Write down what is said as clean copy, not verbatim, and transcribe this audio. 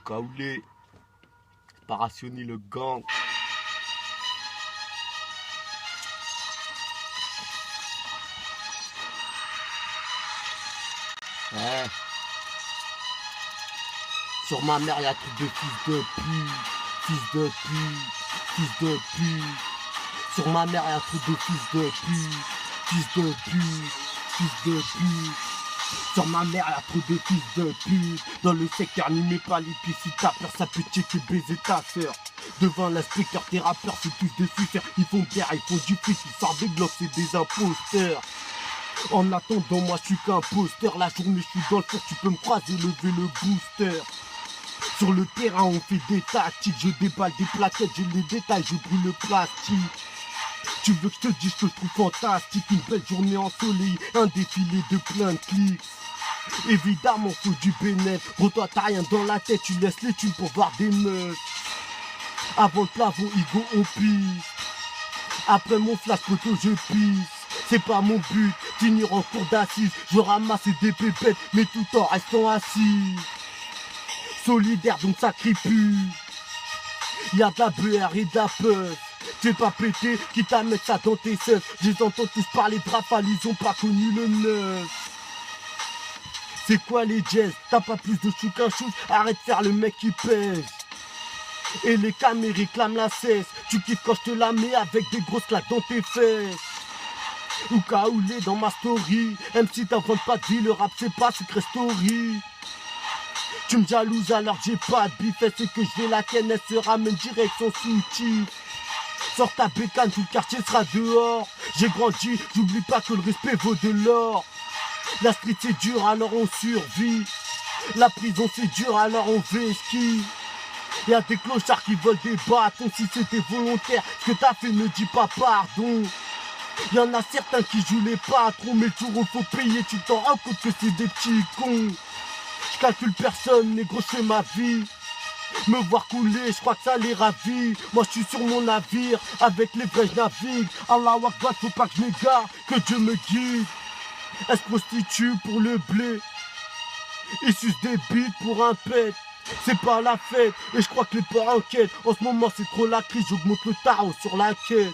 Kaoulé, Parationi le gang. Ouais. Sur ma mère, y'a trop de fils de pute, fils de pute, fils de pute. Sur ma mère, y'a trop de fils de pute, fils de pute, fils de pute. Sur ma mère, y'a trop de fils de pute. Dans le secteur, n'y mets pas les pieds si ta peur, ça peut checker baiser ta sœur. Devant l'inspecteur, tes rappeurs, c'est tous des suceurs. Ils font guerre, ils font du fric, ils sortent des glosses, c'est des imposteurs. En attendant, moi je suis qu'un poster. La journée je suis dans le four, tu peux me croiser, lever le booster. Sur le terrain on fait des tactiques. Je déballe des plaquettes, j'ai les détails, je brûle le plastique. Tu veux que je te dise ce que je trouve fantastique? Une belle journée ensoleillée, un défilé de plein de clics. Évidemment faut du bénéfice. Gros toi t'as rien dans la tête, tu laisses les thunes pour voir des meufs. Avant le plafond, Igo on pisse. Après mon flash photo je pisse. C'est pas mon but, finir en cours d'assises. Je ramasse des pépettes, mais tout en restant assis. Solidaire donc ça crie plus. Y'a de la BR et de la peur. T'es pas pété, quitte à mettre ça dans tes seufs. Je les entends tous parler de rafale, ils ont pas connu le neuf. C'est quoi les jazz? T'as pas plus de chou qu'un chou? Arrête de faire le mec qui pèse. Et les caméras réclament la cesse. Tu kiffes quand je te la mets avec des grosses claques dans tes fesses. Ou Kaoulé dans ma story. MC t'invente pas de vie, le rap c'est pas secret story. Tu me jalouses alors j'ai pas de bif. C'est que je vais la ken, elle se ramène direction soutif. Sors ta bécane, tout le quartier sera dehors. J'ai grandi, j'oublie pas que le respect vaut de l'or. La street c'est dur alors on survit. La prison c'est dur alors on vesquille. Y'a des clochards qui volent des bâtons. Si c'était volontaire, ce que t'as fait ne dis pas pardon. Y'en a certains qui jouent les patrons, mais le jour où faut payer, tu t'en rends compte que c'est des petits cons. Je calcule personne, négro, c'est ma vie. Me voir couler, je crois que ça les ravit. Moi je suis sur mon navire, avec les vrais je navigue. Allahu Akbar, faut pas que je m'égare, que Dieu me guide. Elle se prostitue pour le blé. Ils sucent des bites pour un pet. C'est pas la fête, et je crois que les parents enquêtent. En ce moment c'est trop la crise, j'augmente le tarot sur la quête.